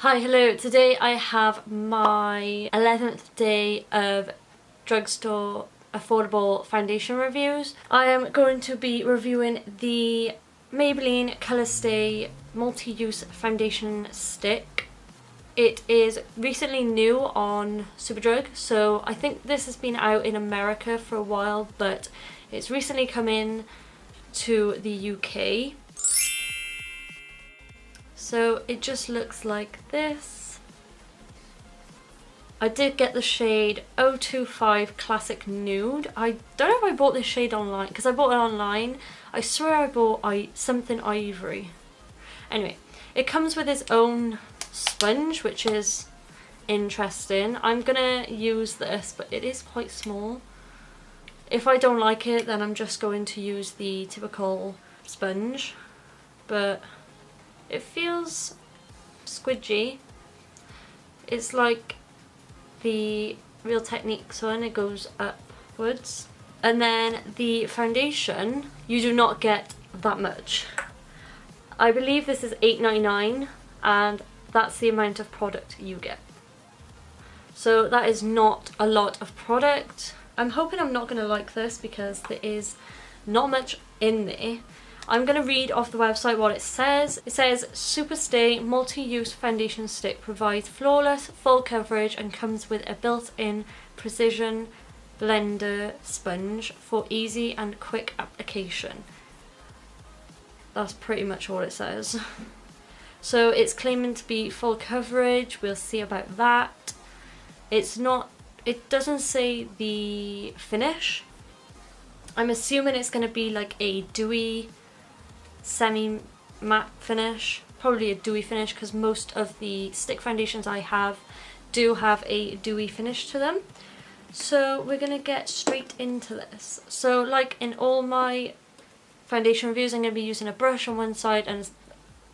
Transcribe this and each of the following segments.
Hi, hello. Today I have my 11th day of drugstore affordable foundation reviews. I am going to be reviewing the Maybelline Colorstay multi-use foundation stick. It is recently new on Superdrug, so I think this has been out in America for a while, but it's recently come in to the UK. So it just looks like this. I did get the shade 025 Classic Nude. I don't know if I bought this shade online, because I bought it online. I swear I bought something ivory. Anyway, it comes with its own sponge, which is interesting. I'm gonna use this, but it is quite small. If I don't like it, then I'm just going to use the typical sponge. But it feels squidgy. It's like the Real Techniques one, it goes upwards. And then the foundation, you do not get that much. I believe this is $8.99 and that's the amount of product you get. So that is not a lot of product. I'm hoping I'm not going to like this because there is not much in there. I'm going to read off the website what it says. It says, Superstay multi-use foundation stick provides flawless, full coverage and comes with a built-in precision blender sponge for easy and quick application. That's pretty much all it says. So it's claiming to be full coverage, we'll see about that. It doesn't say the finish. I'm assuming it's going to be like a dewy semi-matte finish, probably a dewy finish, because most of the stick foundations I have do have a dewy finish to them. So we're gonna get straight into this. So like in all my foundation reviews, I'm gonna be using a brush on one side and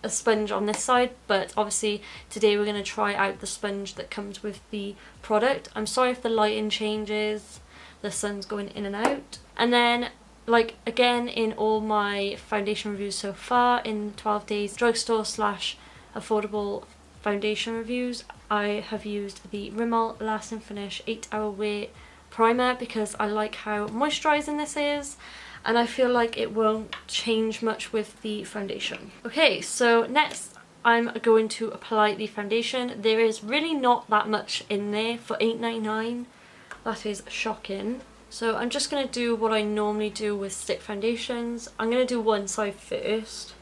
a sponge on this side, but obviously today we're gonna try out the sponge that comes with the product. I'm sorry if the lighting changes, the sun's going in and out. And then, like again in all my foundation reviews so far in 12 days drugstore / affordable foundation reviews, I have used the Rimmel Last and Finish 8-hour wear primer because I like how moisturising this is and I feel like it won't change much with the foundation. Okay, so next I'm going to apply the foundation. There is really not that much in there for $8.99. That is shocking. So I'm just going to do what I normally do with stick foundations. I'm going to do one side first.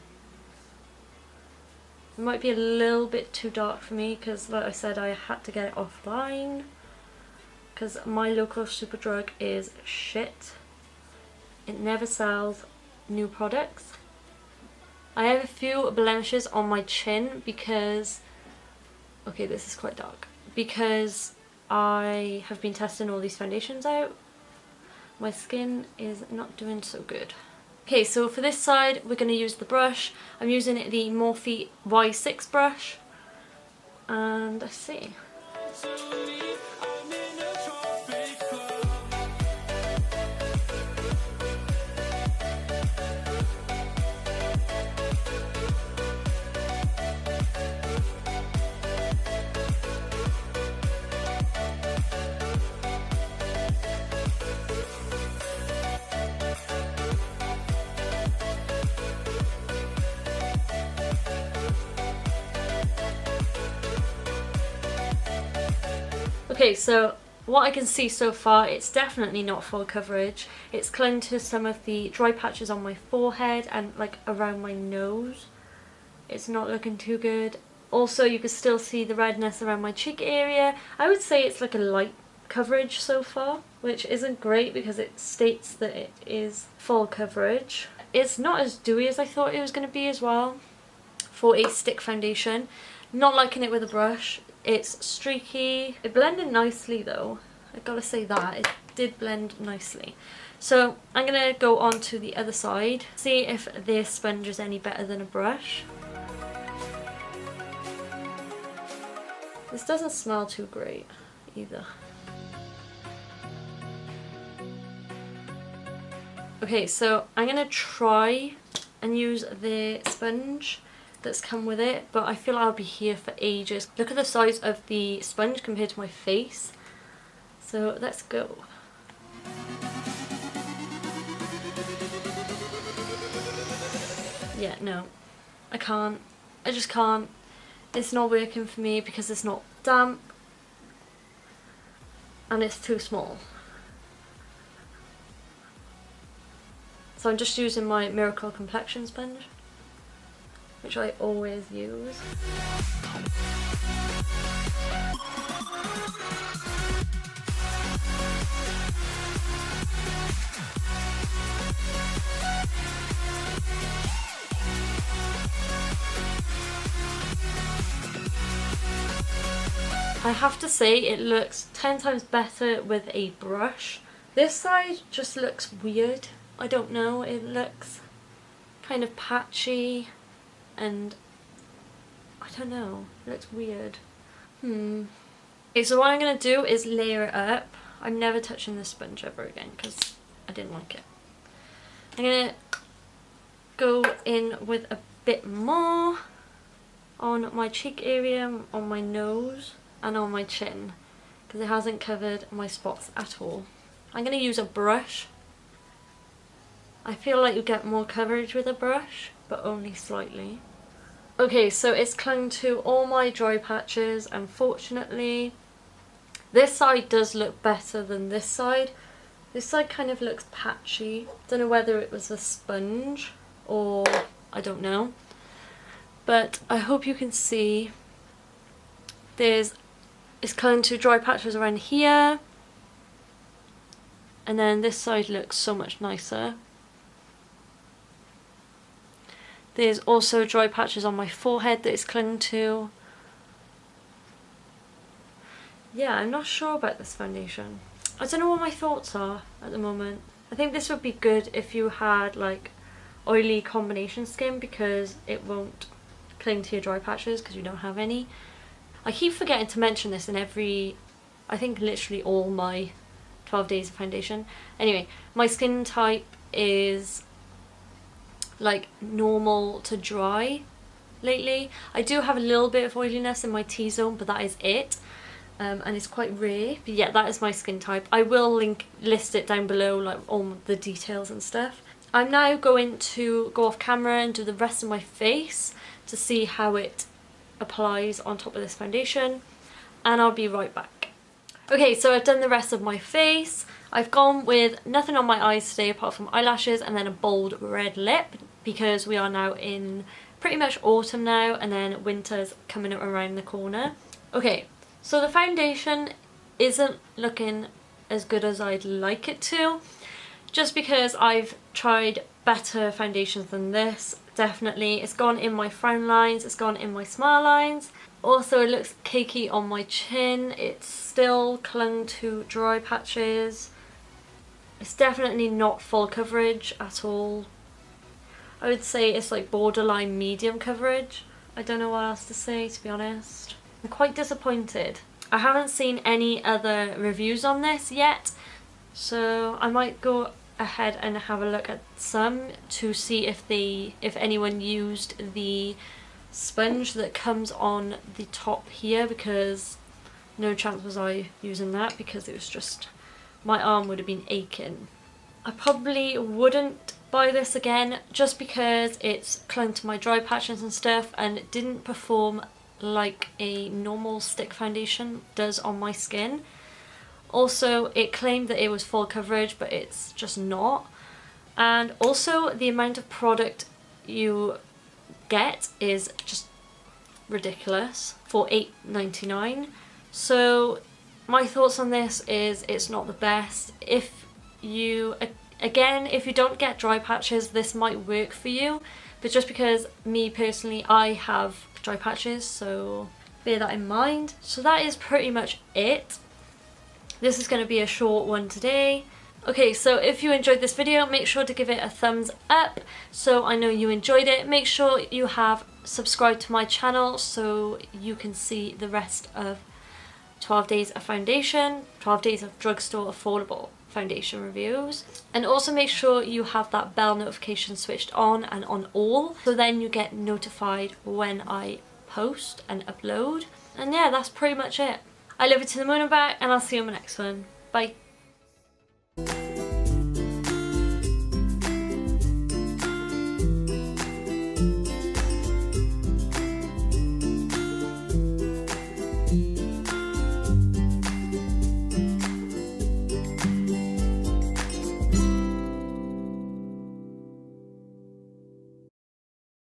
It might be a little bit too dark for me because, like I said, I had to get it offline because my local Superdrug is shit. It never sells new products. I have a few blemishes on my chin because, okay, this is quite dark, because I have been testing all these foundations out. My skin is not doing so good. Okay, so for this side we're going to use the brush. I'm using the Morphe Y6 brush and let's see. Okay, so what I can see so far, it's definitely not full coverage. It's clung to some of the dry patches on my forehead and like around my nose. It's not looking too good. Also, you can still see the redness around my cheek area. I would say it's like a light coverage so far, which isn't great because it states that it is full coverage. It's not as dewy as I thought it was going to be as well for a stick foundation. Not liking it with a brush. It's streaky. It blended nicely though, I gotta say that. It did blend nicely. So I'm gonna go on to the other side, see if this sponge is any better than a brush. This doesn't smell too great either. Okay, so I'm gonna try and use the sponge that's come with it, but I feel I'll be here for ages. Look at the size of the sponge compared to my face. So let's go. Yeah, no, I can't. I just can't. It's not working for me because it's not damp and it's too small. So I'm just using my Miracle Complexion sponge, which I always use. I have to say it looks 10 times better with a brush. This side just looks weird. I don't know, it looks kind of patchy and I don't know, it looks weird. Okay, so what I'm going to do is layer it up. I'm never touching this sponge ever again because I didn't like it. I'm going to go in with a bit more on my cheek area, on my nose and on my chin because it hasn't covered my spots at all. I'm going to use a brush. I feel like you get more coverage with a brush, but only slightly. Okay, so it's clung to all my dry patches, unfortunately. This side does look better than this side. This side kind of looks patchy. Don't know whether it was a sponge or I don't know. But I hope you can see it's clung to dry patches around here. And then this side looks so much nicer. There's also dry patches on my forehead that it's clung to. Yeah, I'm not sure about this foundation. I don't know what my thoughts are at the moment. I think this would be good if you had like oily combination skin because it won't cling to your dry patches because you don't have any. I keep forgetting to mention this in every, I think literally all my 12 days of foundation. Anyway, my skin type is like normal to dry lately. I do have a little bit of oiliness in my T-zone, but that is it. And it's quite rare. But yeah, that is my skin type. I will list it down below, like all the details and stuff. I'm now going to go off camera and do the rest of my face to see how it applies on top of this foundation. And I'll be right back. Okay, so I've done the rest of my face. I've gone with nothing on my eyes today apart from eyelashes and then a bold red lip because we are now in pretty much autumn now and then winter's coming around the corner. Okay, so the foundation isn't looking as good as I'd like it to just because I've tried better foundations than this, definitely. It's gone in my frown lines, it's gone in my smile lines. Also, it looks cakey on my chin. It's still clung to dry patches. It's definitely not full coverage at all. I would say it's like borderline medium coverage. I don't know what else to say, to be honest. I'm quite disappointed. I haven't seen any other reviews on this yet, so I might go ahead and have a look at some to see if anyone used the sponge that comes on the top here, because no chance was I using that because it was just, my arm would have been aching. I probably wouldn't buy this again just because it's clung to my dry patches and stuff and it didn't perform like a normal stick foundation does on my skin. Also, it claimed that it was full coverage, but it's just not. And also the amount of product you get is just ridiculous for $8.99. So my thoughts on this is it's not the best. If you don't get dry patches, this might work for you, but just because me personally, I have dry patches, so bear that in mind. So that is pretty much it. This is going to be a short one today. Okay, so if you enjoyed this video, make sure to give it a thumbs up so I know you enjoyed it. Make sure you have subscribed to my channel so you can see the rest of 12 days of foundation, 12 days of drugstore affordable. foundation reviews. And also make sure you have that bell notification switched on and on all, so then you get notified when I post and upload. And yeah, that's pretty much it. I love you to the moon and back, and I'll see you in my next one. Bye.